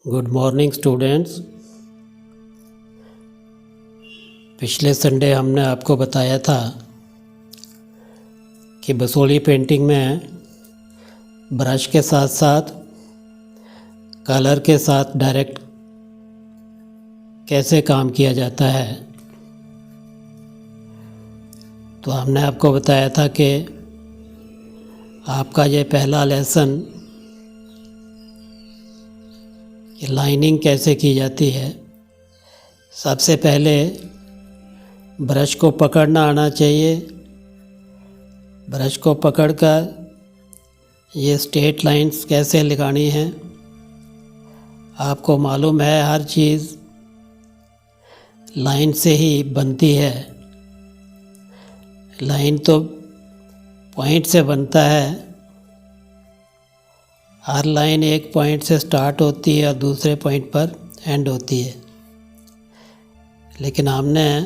Good morning students. पिछले Sunday हमने आपको बताया था कि बसोली पेंटिंग में ब्रश के साथ साथ कलर के साथ डायरेक्ट कैसे काम किया जाता है। तो हमने आपको बताया था कि आपका ये पहला लेसन कि लाइनिंग कैसे की जाती है। सबसे पहले ब्रश को पकड़ना आना चाहिए। ब्रश को पकड़कर ये स्ट्रेट लाइंस कैसे लगानी हैं। आपको मालूम है हर चीज़ लाइन से ही बनती है। लाइन तो पॉइंट से बनता है। हर लाइन एक पॉइंट से स्टार्ट होती है और दूसरे पॉइंट पर एंड होती है। लेकिन हमने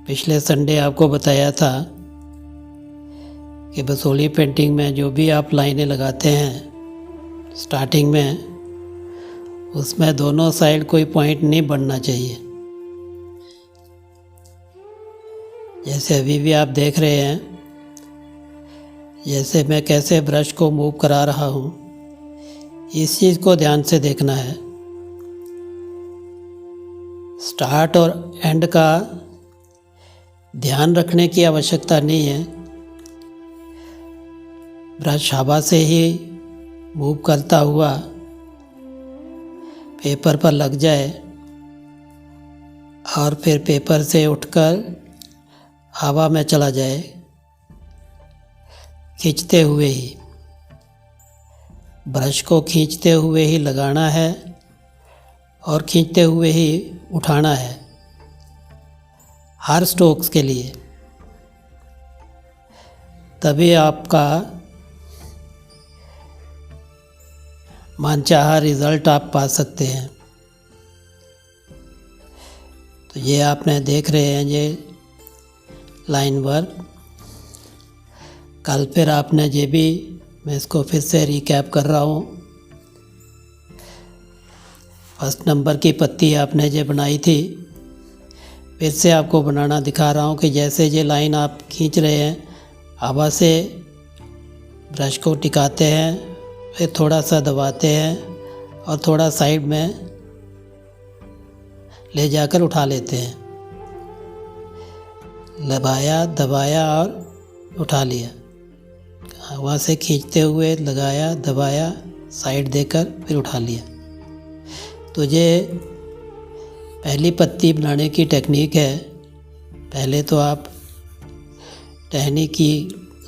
पिछले संडे आपको बताया था कि बसोली पेंटिंग में जो भी आप लाइनें लगाते हैं स्टार्टिंग में, उसमें दोनों साइड कोई पॉइंट नहीं बनना चाहिए। जैसे अभी भी आप देख रहे हैं, जैसे मैं कैसे ब्रश को मूव करा रहा हूँ, इस चीज़ को ध्यान से देखना है। स्टार्ट और एंड का ध्यान रखने की आवश्यकता नहीं है। ब्रश हवा से ही मूव करता हुआ पेपर पर लग जाए और फिर पेपर से उठकर हवा में चला जाए, खींचते हुए ही। ब्रश को खींचते हुए ही लगाना है और खींचते हुए ही उठाना है हर स्ट्रोक्स के लिए। तभी आपका मनचाहा रिज़ल्ट आप पा सकते हैं। तो ये आपने देख रहे हैं ये लाइन वर्क। कल फिर आपने ये भी, मैं इसको फिर से रिकैप कर रहा हूँ। फर्स्ट नंबर की पत्ती आपने ये बनाई थी, फिर से आपको बनाना दिखा रहा हूँ कि जैसे ये लाइन आप खींच रहे हैं, हवा से ब्रश को टिकाते हैं, फिर थोड़ा सा दबाते हैं और थोड़ा साइड में ले जाकर उठा लेते हैं। लगाया, दबाया और उठा लिया। हवा से खींचते हुए लगाया, दबाया, साइड देकर फिर उठा लिया। तो ये पहली पत्ती बनाने की टेक्निक है। पहले तो आप टहनी की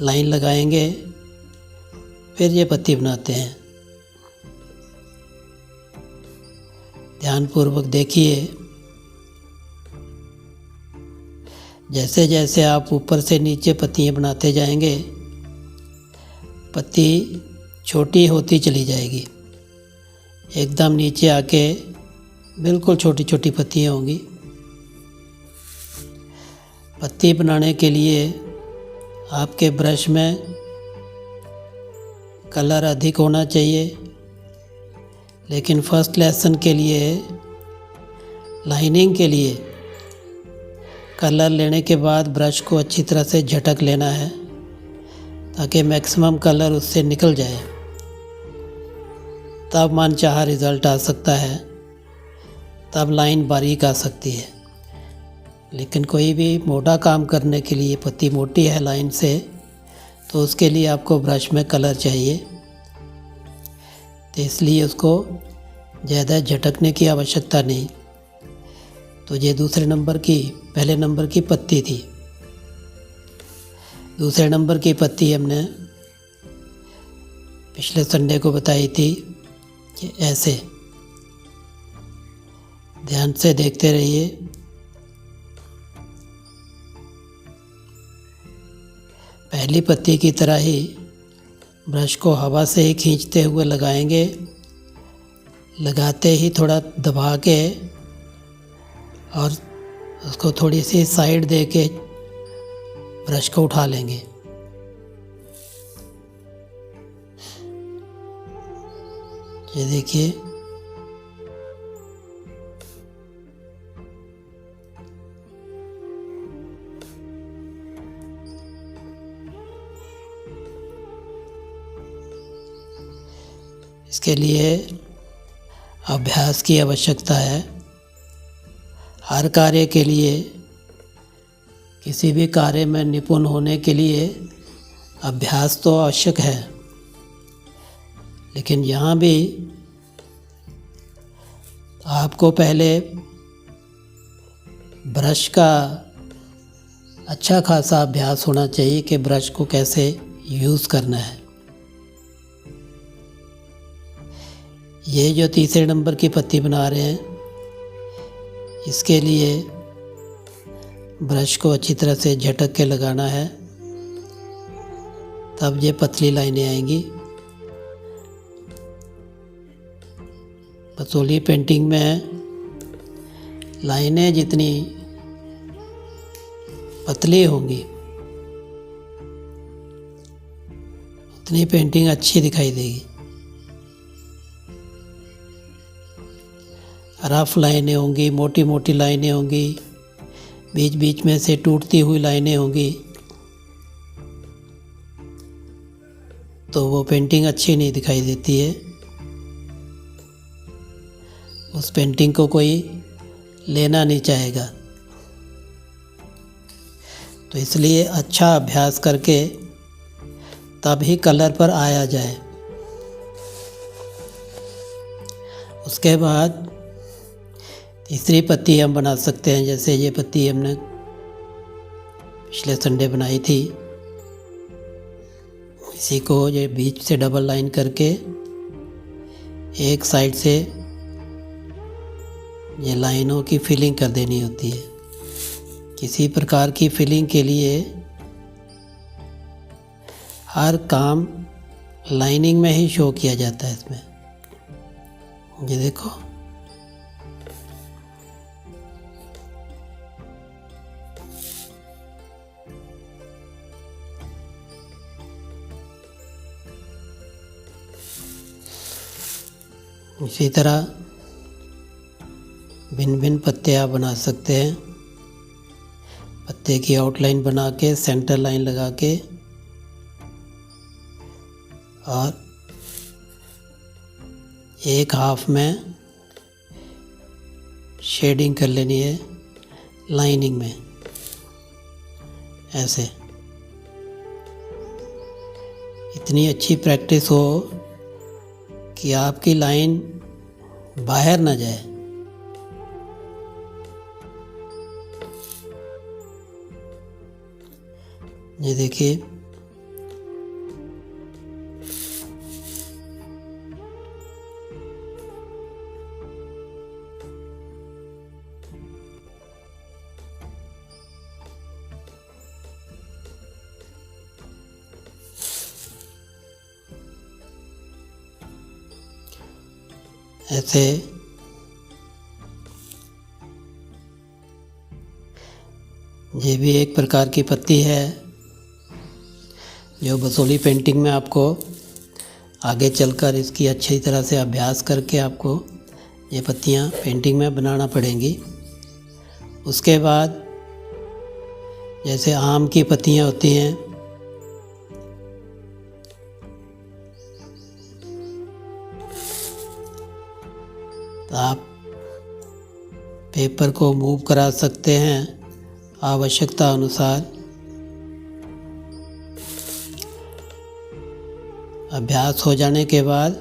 लाइन लगाएंगे, फिर ये पत्ती बनाते हैं। ध्यानपूर्वक देखिए। जैसे जैसे आप ऊपर से नीचे पत्तियाँ बनाते जाएंगे, पत्ती छोटी होती चली जाएगी। एकदम नीचे आके बिल्कुल छोटी छोटी पत्तियाँ होंगी। पत्ती बनाने के लिए आपके ब्रश में कलर अधिक होना चाहिए। लेकिन फर्स्ट लेसन के लिए, लाइनिंग के लिए, कलर लेने के बाद ब्रश को अच्छी तरह से झटक लेना है ताकि मैक्सिमम कलर उससे निकल जाए। तब मनचाहा रिज़ल्ट आ सकता है, तब लाइन बारीक आ सकती है। लेकिन कोई भी मोटा काम करने के लिए, पत्ती मोटी है लाइन से, तो उसके लिए आपको ब्रश में कलर चाहिए। तो इसलिए उसको ज़्यादा झटकने की आवश्यकता नहीं। तो ये दूसरे नंबर की, पहले नंबर की पत्ती थी। दूसरे नंबर की पत्ती हमने पिछले संडे को बताई थी कि ऐसे। ध्यान से देखते रहिए। पहली पत्ती की तरह ही ब्रश को हवा से ही खींचते हुए लगाएंगे। लगाते ही थोड़ा दबा के और उसको थोड़ी सी साइड दे के ब्रश को उठा लेंगे। ये देखिए इसके लिए अभ्यास की आवश्यकता है। हर कार्य के लिए, किसी भी कार्य में निपुण होने के लिए अभ्यास तो आवश्यक है, लेकिन यहाँ भी आपको पहले ब्रश का अच्छा खासा अभ्यास होना चाहिए कि ब्रश को कैसे यूज़ करना है। ये जो तीसरे नंबर की पत्ती बना रहे हैं, इसके लिए ब्रश को अच्छी तरह से झटक के लगाना है, तब ये पतली लाइनें आएंगी। बसोली पेंटिंग में लाइनें जितनी पतली होंगी उतनी पेंटिंग अच्छी दिखाई देगी। रफ लाइनें होंगी, मोटी मोटी लाइनें होंगी, बीच बीच में से टूटती हुई लाइनें होंगी, तो वो पेंटिंग अच्छी नहीं दिखाई देती है। उस पेंटिंग को कोई लेना नहीं चाहेगा। तो इसलिए अच्छा अभ्यास करके तभी कलर पर आया जाए। उसके बाद तीसरी पत्ती हम बना सकते हैं। जैसे ये पत्ती हमने पिछले संडे बनाई थी, इसी को ये बीच से डबल लाइन करके एक साइड से ये लाइनों की फिलिंग कर देनी होती है। किसी प्रकार की फिलिंग के लिए हर काम लाइनिंग में ही शो किया जाता है। इसमें ये देखो, इसी तरह भिन्न भिन्न पत्ते आप बना सकते हैं। पत्ते की आउटलाइन बना के सेंटर लाइन लगा के और एक हाफ में शेडिंग कर लेनी है लाइनिंग में। ऐसे इतनी अच्छी प्रैक्टिस हो कि आपकी लाइन बाहर ना जाए। ये देखिए, ऐसे ये भी एक प्रकार की पत्ती है जो बसोली पेंटिंग में आपको आगे चलकर इसकी अच्छी तरह से अभ्यास करके आपको ये पत्तियाँ पेंटिंग में बनाना पड़ेंगी। उसके बाद जैसे आम की पत्तियाँ होती हैं, तो आप पेपर को मूव करा सकते हैं आवश्यकता अनुसार। अभ्यास हो जाने के बाद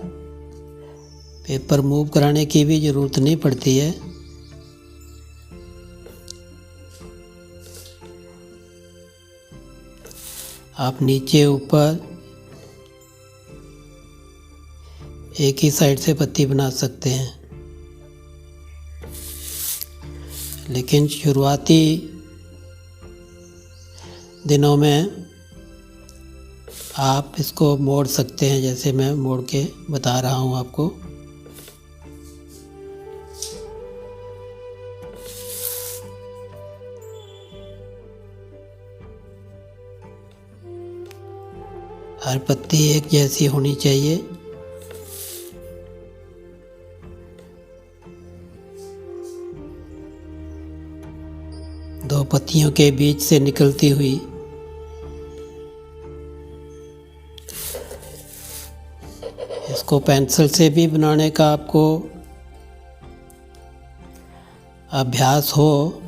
पेपर मूव कराने की भी ज़रूरत नहीं पड़ती है। आप नीचे ऊपर एक ही साइड से पत्ती बना सकते हैं, लेकिन शुरुआती दिनों में आप इसको मोड़ सकते हैं, जैसे मैं मोड़ के बता रहा हूँ आपको। हर पत्ती एक जैसी होनी चाहिए। दो पत्तियों के बीच से निकलती हुई इसको पेंसिल से भी बनाने का आपको अभ्यास हो,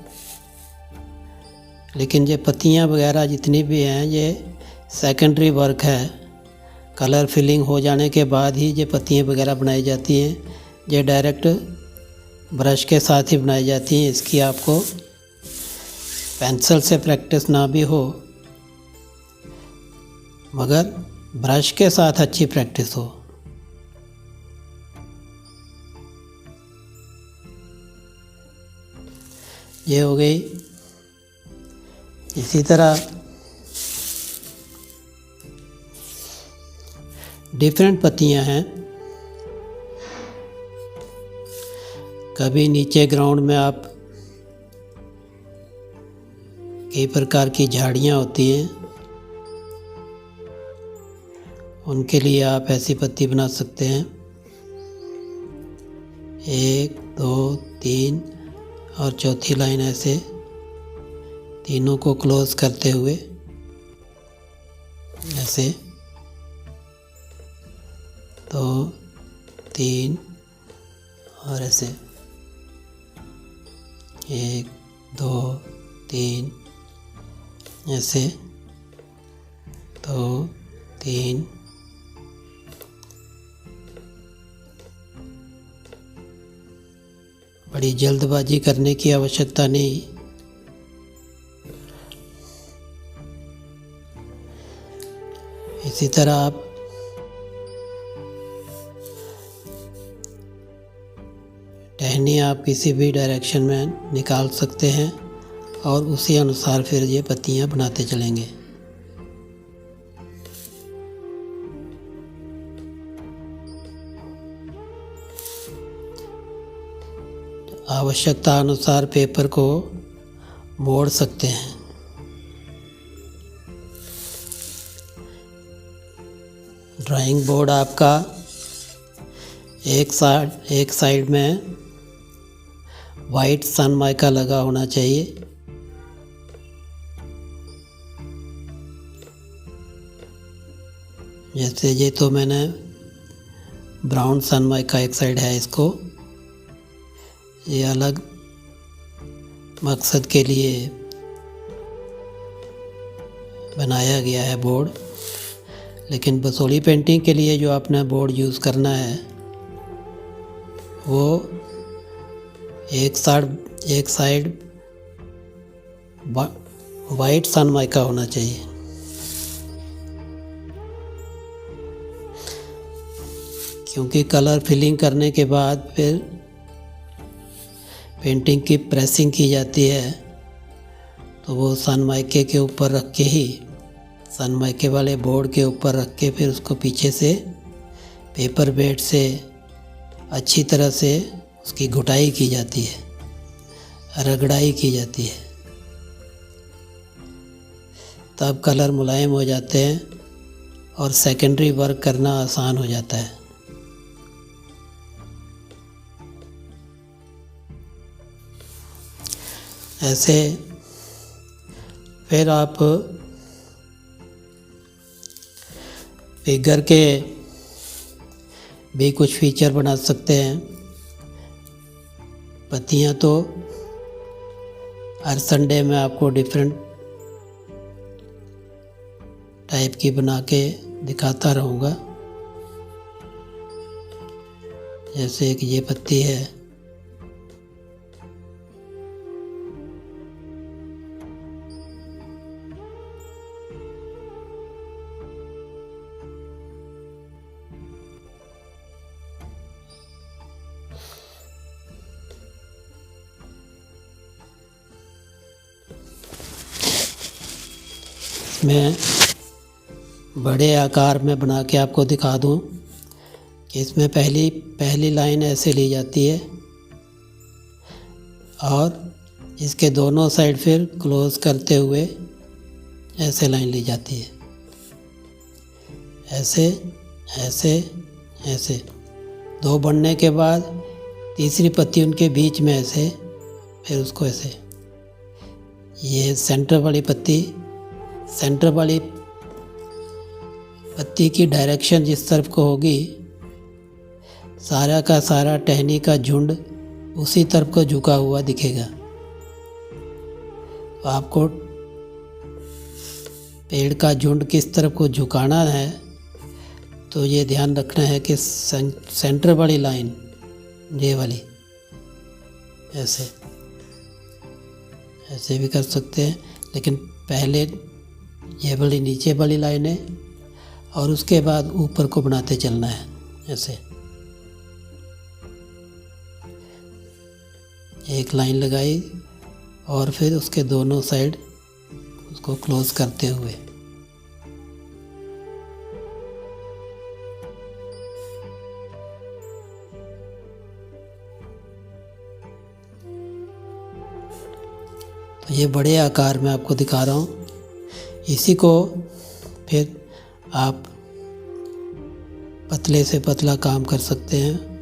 लेकिन ये पत्तियाँ वगैरह जितनी भी हैं ये सेकेंडरी वर्क है। कलर फिलिंग हो जाने के बाद ही ये पत्तियाँ वगैरह बनाई जाती हैं। ये डायरेक्ट ब्रश के साथ ही बनाई जाती हैं। इसकी आपको पेंसिल से प्रैक्टिस ना भी हो मगर ब्रश के साथ अच्छी प्रैक्टिस हो। ये हो गई। इसी तरह डिफरेंट पत्तियां हैं। कभी नीचे ग्राउंड में आप कई प्रकार की झाड़ियाँ होती हैं, उनके लिए आप ऐसी पत्ती बना सकते हैं। 1 2 3 और चौथी लाइन ऐसे तीनों को क्लोज करते हुए ऐसे 2 3 और ऐसे 1 2 3 ऐसे 2 3 बड़ी जल्दबाजी करने की आवश्यकता नहीं। इसी तरह आप टहनी आप किसी भी डायरेक्शन में निकाल सकते हैं और उसी अनुसार फिर ये पत्तियां बनाते चलेंगे। आवश्यकता अनुसार पेपर को मोड़ सकते हैं। ड्राइंग बोर्ड आपका एक साइड में वाइट सनमाइका लगा होना चाहिए। जैसे ये तो मैंने ब्राउन सनमाइका एक साइड है, इसको ये अलग मकसद के लिए बनाया गया है बोर्ड। लेकिन बसोली पेंटिंग के लिए जो आपने बोर्ड यूज़ करना है वो एक साइड वाइट सनमाइका होना चाहिए। क्योंकि कलर फिलिंग करने के बाद फिर पेंटिंग की प्रेसिंग की जाती है, तो वो सनमाइके के ऊपर रख के ही, सनमाइके वाले बोर्ड के ऊपर रख के फिर उसको पीछे से पेपर बेड से अच्छी तरह से उसकी घुटाई की जाती है, रगड़ाई की जाती है। तब कलर मुलायम हो जाते हैं और सेकेंडरी वर्क करना आसान हो जाता है। ऐसे फिर आप फिगर के भी कुछ फीचर बना सकते हैं। पत्तियां तो हर संडे में आपको डिफरेंट टाइप की बना के दिखाता रहूँगा। जैसे कि ये पत्ती है, मैं बड़े आकार में बना के आपको दिखा दूं कि इसमें पहली लाइन ऐसे ली जाती है और इसके दोनों साइड फिर क्लोज करते हुए ऐसे लाइन ली जाती है। ऐसे ऐसे ऐसे 2 बनने के बाद तीसरी पत्ती उनके बीच में ऐसे, फिर उसको ऐसे। ये सेंटर वाली पत्ती की डायरेक्शन जिस तरफ को होगी सारा का सारा टहनी का झुंड उसी तरफ को झुका हुआ दिखेगा। आपको पेड़ का झुंड किस तरफ को झुकाना है, तो ये ध्यान रखना है कि सेंटर वाली लाइन, ये वाली, ऐसे भी कर सकते हैं, लेकिन पहले ये वाली नीचे वाली लाइन है और उसके बाद ऊपर को बनाते चलना है। ऐसे एक लाइन लगाई और फिर उसके दोनों साइड उसको क्लोज करते हुए तो ये बड़े आकार में आपको दिखा रहा हूँ। इसी को फिर आप पतले से पतला काम कर सकते हैं।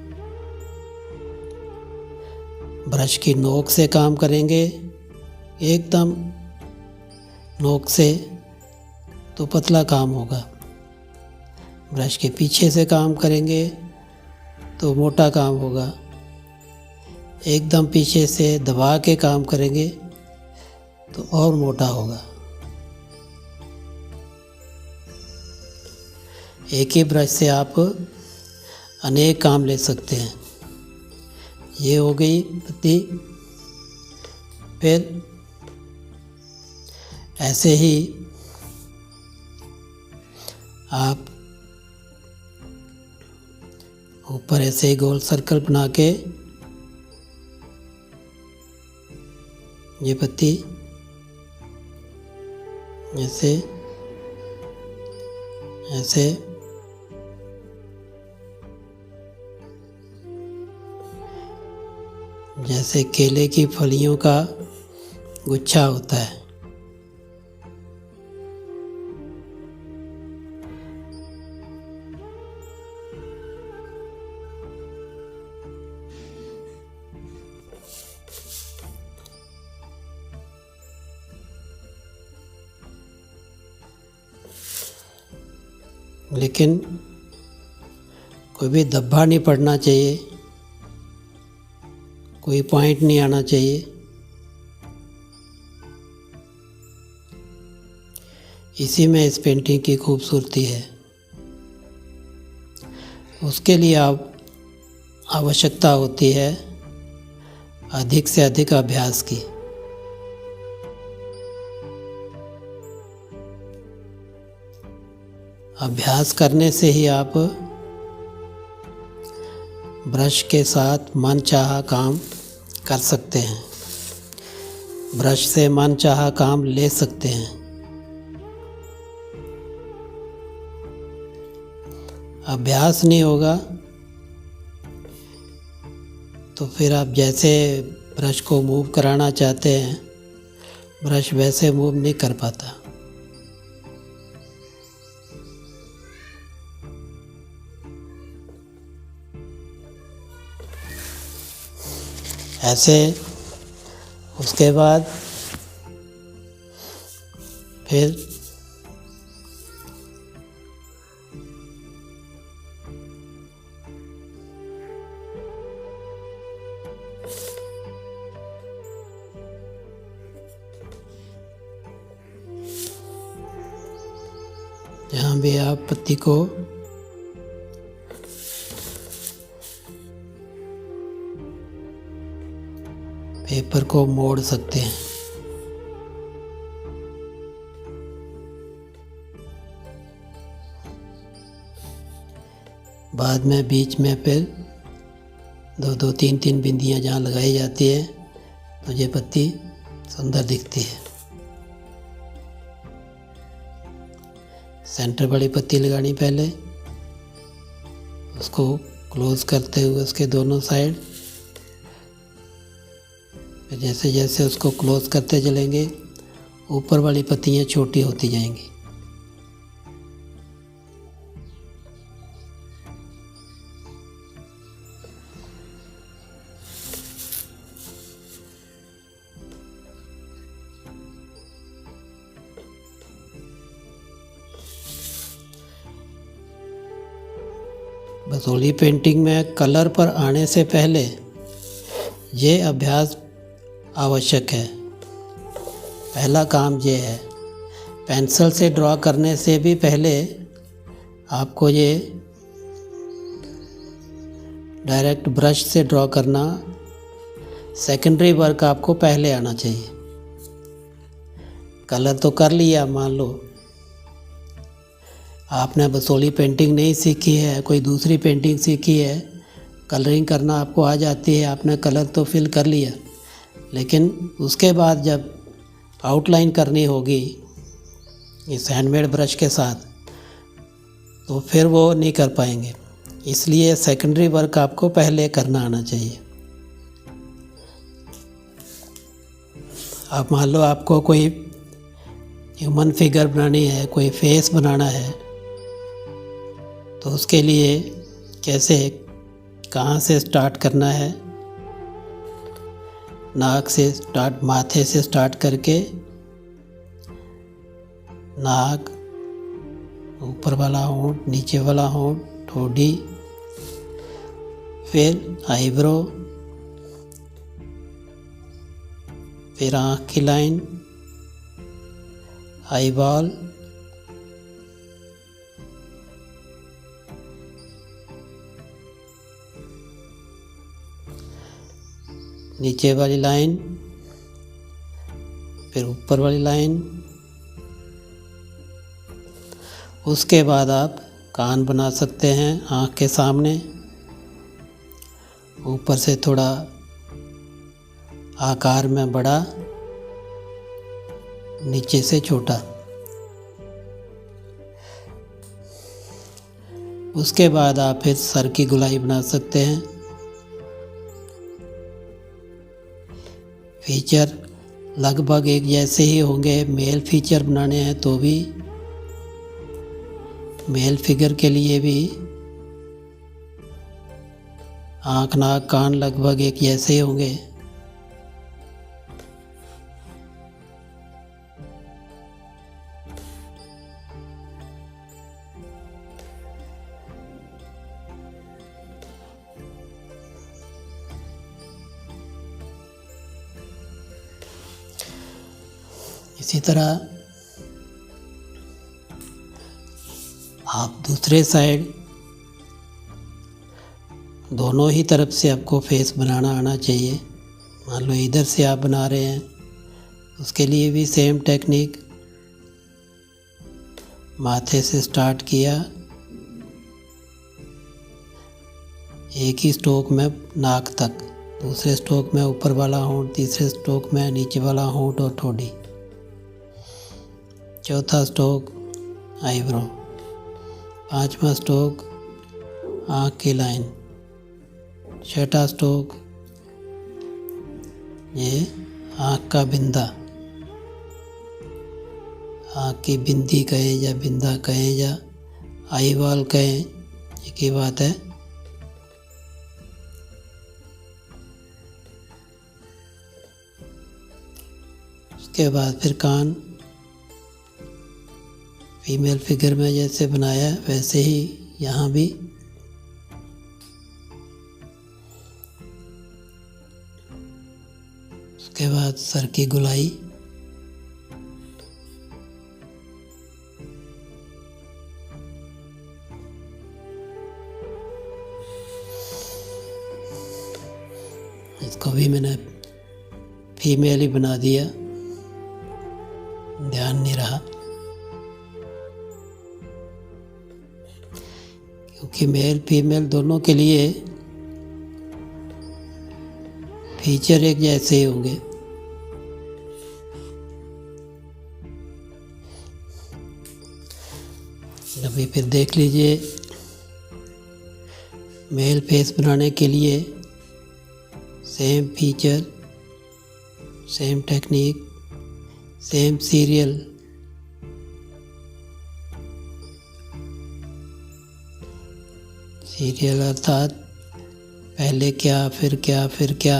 ब्रश की नोक से काम करेंगे, एकदम नोक से तो पतला काम होगा। ब्रश के पीछे से काम करेंगे तो मोटा काम होगा। एकदम पीछे से दबा के काम करेंगे तो और मोटा होगा। एक ही ब्रश से आप अनेक काम ले सकते हैं। ये हो गई पत्ती। फिर ऐसे ही आप ऊपर ऐसे ही गोल सर्कल बना के ये पत्ती ऐसे ऐसे जैसे केले की फलियों का गुच्छा होता है। लेकिन कोई भी धब्बा नहीं पड़ना चाहिए, कोई पॉइंट नहीं आना चाहिए। इसी में इस पेंटिंग की खूबसूरती है। उसके लिए आप आवश्यकता होती है अधिक से अधिक अभ्यास की। अभ्यास करने से ही आप ब्रश के साथ मनचाहा काम कर सकते हैं, ब्रश से मनचाहा काम ले सकते हैं। अभ्यास नहीं होगा तो फिर आप जैसे ब्रश को मूव कराना चाहते हैं, ब्रश वैसे मूव नहीं कर पाता। ऐसे उसके बाद फिर जहाँ भी आप पत्ती को पेपर को मोड़ सकते हैं। बाद में बीच में फिर दो दो तीन तीन बिंदियां जहाँ लगाई जाती है तो ये पत्ती सुंदर दिखती है। सेंटर वाली पत्ती लगानी पहले, उसको क्लोज करते हुए उसके दोनों साइड, जैसे जैसे उसको क्लोज करते चलेंगे ऊपर वाली पत्तियाँ छोटी होती जाएंगी। रसोली पेंटिंग में कलर पर आने से पहले ये अभ्यास आवश्यक है। पहला काम ये है, पेंसिल से ड्रॉ करने से भी पहले आपको ये डायरेक्ट ब्रश से ड्रॉ करना, सेकेंडरी वर्क आपको पहले आना चाहिए। कलर तो कर लिया, मान लो आपने बसोली पेंटिंग नहीं सीखी है, कोई दूसरी पेंटिंग सीखी है, कलरिंग करना आपको आ जाती है, आपने कलर तो फिल कर लिया, लेकिन उसके बाद जब आउटलाइन करनी होगी इस हैंडमेड ब्रश के साथ तो फिर वो नहीं कर पाएंगे। इसलिए सेकेंडरी वर्क आपको पहले करना आना चाहिए। अब मान लो आपको कोई ह्यूमन फिगर बनानी है, कोई फेस बनाना है, तो उसके लिए कैसे, कहाँ से स्टार्ट करना है। नाक से स्टार्ट, माथे से स्टार्ट करके नाक, ऊपर वाला होंठ, नीचे वाला होंठ, ठोड़ी, फिर आईब्रो, फिर आँख की लाइन, आईबॉल, नीचे वाली लाइन, फिर ऊपर वाली लाइन। उसके बाद आप कान बना सकते हैं आँख के सामने, ऊपर से थोड़ा आकार में बड़ा, नीचे से छोटा। उसके बाद आप फिर सर की गोलाई बना सकते हैं। फीचर लगभग एक जैसे ही होंगे। मेल फीचर बनाने हैं तो भी, मेल फिगर के लिए भी आँख, नाक, कान लगभग एक जैसे ही होंगे। इसी तरह आप दूसरे साइड दोनों ही तरफ से आपको फेस बनाना आना चाहिए। मान लो इधर से आप बना रहे हैं, उसके लिए भी सेम टेक्निक, माथे से स्टार्ट किया, एक ही स्ट्रोक में नाक तक, दूसरे स्ट्रोक में ऊपर वाला होंठ, तीसरे स्ट्रोक में नीचे वाला होंठ और ठोड़ी, चौथा स्ट्रोक आईब्रो, पांचवा स्ट्रोक आँख की लाइन, छठा स्ट्रोक ये आँख का बिंदा, आँख की बिंदी कहें या बिंदा कहें या आईबॉल कहें, एक ही बात है। उसके बाद फिर कान, फीमेल फिगर में जैसे बनाया वैसे ही यहाँ भी। उसके बाद सर की गोलाई, इसको भी मैंने फीमेल ही बना दिया, ध्यान नहीं रहा, क्योंकि मेल फीमेल दोनों के लिए फीचर एक जैसे ही होंगे। अभी फिर देख लीजिए, मेल फेस बनाने के लिए same feature, same technique, same serial. Serial अर्थात पहले क्या, फिर क्या, फिर क्या।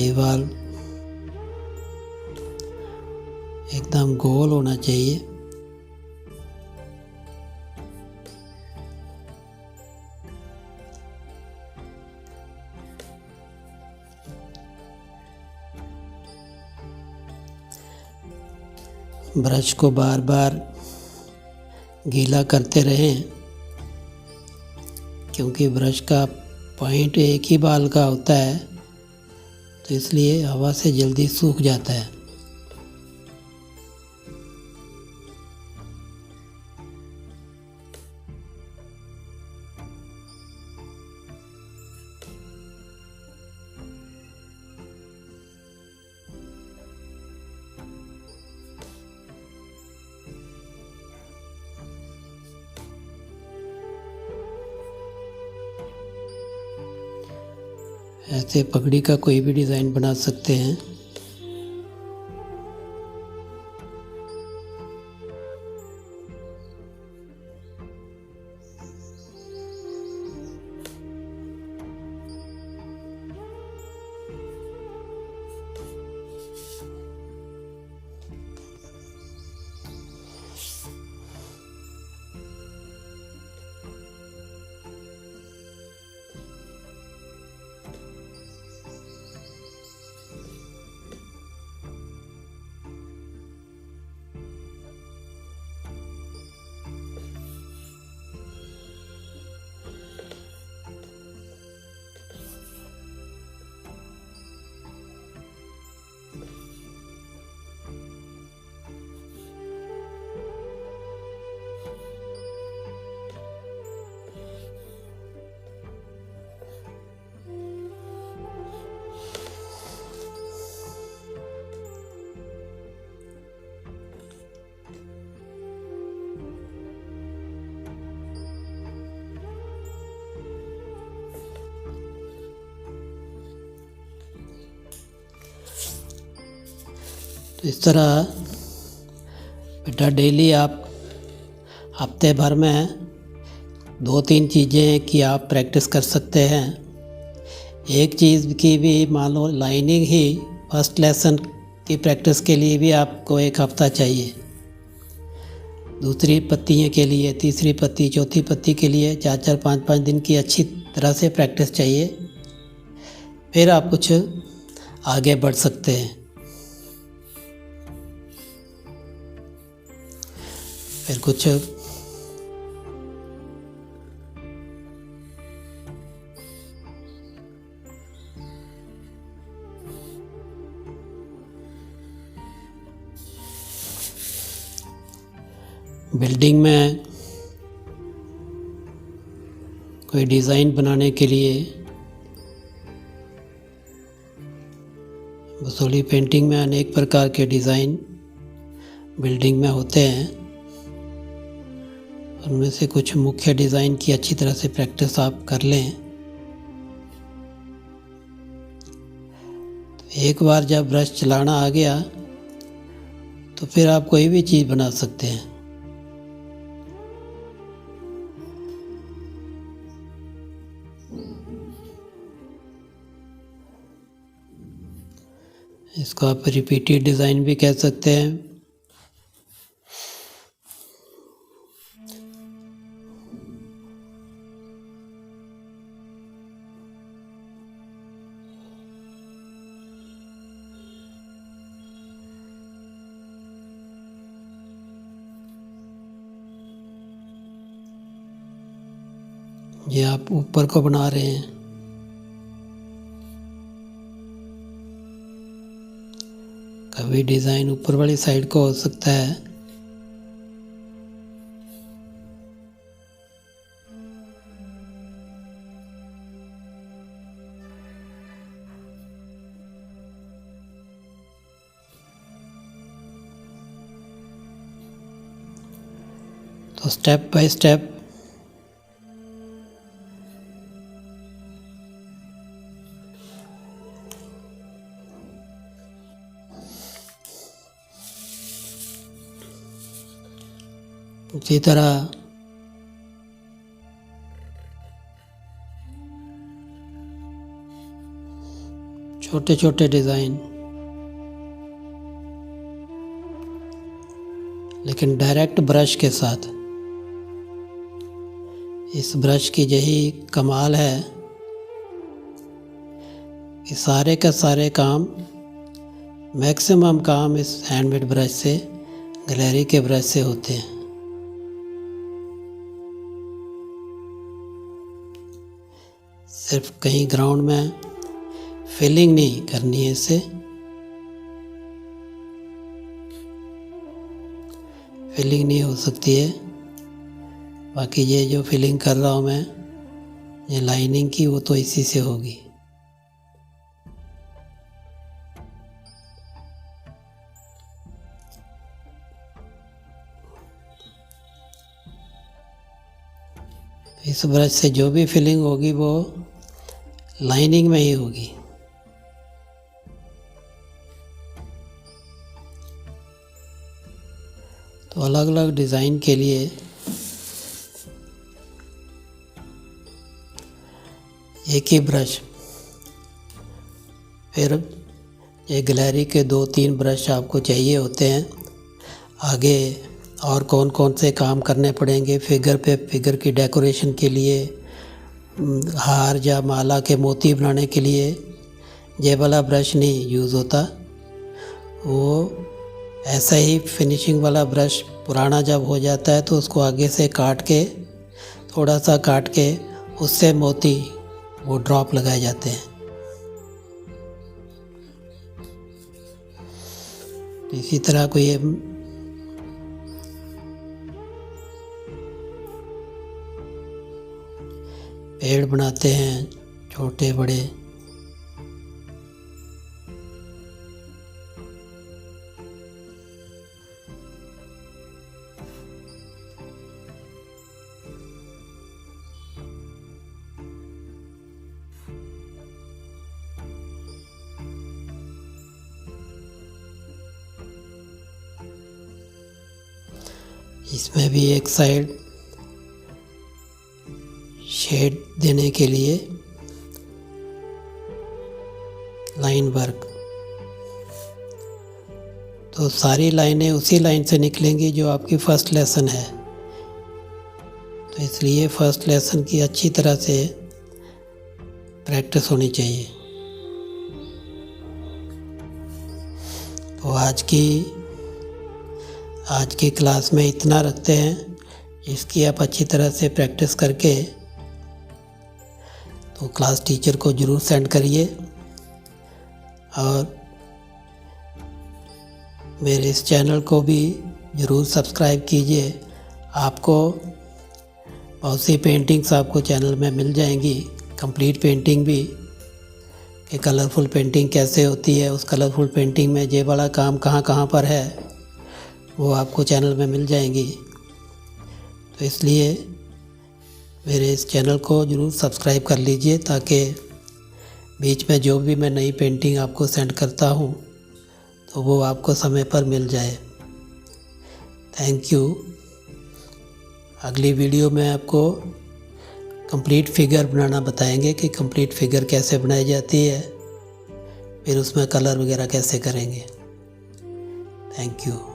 आई वाल एकदम गोल होना चाहिए। ब्रश को बार बार गीला करते रहें, क्योंकि ब्रश का पॉइंट एक ही बाल का होता है, तो इसलिए हवा से जल्दी सूख जाता है। ऐसे पगड़ी का कोई भी डिज़ाइन बना सकते हैं। तो इस तरह बेटा डेली आप हफ्ते भर में 2-3 चीज़ें की आप प्रैक्टिस कर सकते हैं। एक चीज़ की भी मान लो लाइनिंग ही फर्स्ट लेसन की प्रैक्टिस के लिए भी आपको 1 हफ्ता चाहिए। दूसरी पत्तियों के लिए, तीसरी पत्ती, चौथी पत्ती के लिए 4-4, 5-5 दिन की अच्छी तरह से प्रैक्टिस चाहिए। फिर आप कुछ आगे बढ़ सकते हैं। फिर कुछ बिल्डिंग में कोई डिज़ाइन बनाने के लिए बसोली पेंटिंग में अनेक प्रकार के डिज़ाइन बिल्डिंग में होते हैं। उनमें से कुछ मुख्य डिज़ाइन की अच्छी तरह से प्रैक्टिस आप कर लें। एक बार जब ब्रश चलाना आ गया तो फिर आप कोई भी चीज़ बना सकते हैं। इसको आप रिपीटेड डिज़ाइन भी कह सकते हैं। ये आप ऊपर को बना रहे हैं, कभी डिज़ाइन ऊपर वाली साइड को हो सकता है। तो स्टेप बाय स्टेप उसी तरह छोटे छोटे डिज़ाइन, लेकिन डायरेक्ट ब्रश के साथ। इस ब्रश की यही कमाल है कि सारे का सारे काम, मैक्सिमम काम इस हैंडमेड ब्रश से, गैलरी के ब्रश से होते हैं। सिर्फ कहीं ग्राउंड में फिलिंग नहीं करनी है, इससे फिलिंग नहीं हो सकती है। बाकी ये जो फिलिंग कर रहा हूँ मैं, ये लाइनिंग की, वो तो इसी से होगी। इस ब्रश से जो भी फिलिंग होगी वो लाइनिंग में ही होगी। तो अलग अलग डिज़ाइन के लिए एक ही ब्रश, फिर ये गैलरी के 2-3 ब्रश आपको चाहिए होते हैं। आगे और कौन कौन से काम करने पड़ेंगे फिगर पे, फिगर की डेकोरेशन के लिए, हार या माला के मोती बनाने के लिए ये वाला ब्रश नहीं यूज़ होता। वो ऐसा ही फिनिशिंग वाला ब्रश पुराना जब हो जाता है तो उसको आगे से काट के, थोड़ा सा काट के, उससे मोती वो ड्रॉप लगाए जाते हैं। इसी तरह को ये पेड़ बनाते हैं छोटे बड़े। इसमें भी एक साइड शेड देने के लिए लाइन वर्क। तो सारी लाइनें उसी लाइन से निकलेंगी जो आपकी फर्स्ट लेसन है। तो इसलिए फर्स्ट लेसन की अच्छी तरह से प्रैक्टिस होनी चाहिए। तो आज की क्लास में इतना रखते हैं। इसकी आप अच्छी तरह से प्रैक्टिस करके तो क्लास टीचर को ज़रूर सेंड करिए, और मेरे इस चैनल को भी ज़रूर सब्सक्राइब कीजिए। आपको बहुत सी पेंटिंग्स आपको चैनल में मिल जाएंगी, कंप्लीट पेंटिंग भी, कि कलरफुल पेंटिंग कैसे होती है, उस कलरफुल पेंटिंग में ये वाला काम कहाँ कहाँ पर है, वो आपको चैनल में मिल जाएंगी। तो इसलिए मेरे इस चैनल को ज़रूर सब्सक्राइब कर लीजिए, ताकि बीच में जो भी मैं नई पेंटिंग आपको सेंड करता हूँ तो वो आपको समय पर मिल जाए। Thank you. अगली वीडियो में आपको कंप्लीट फिगर बनाना बताएंगे कि कंप्लीट फिगर कैसे बनाई जाती है, फिर उसमें कलर वगैरह कैसे करेंगे। Thank you.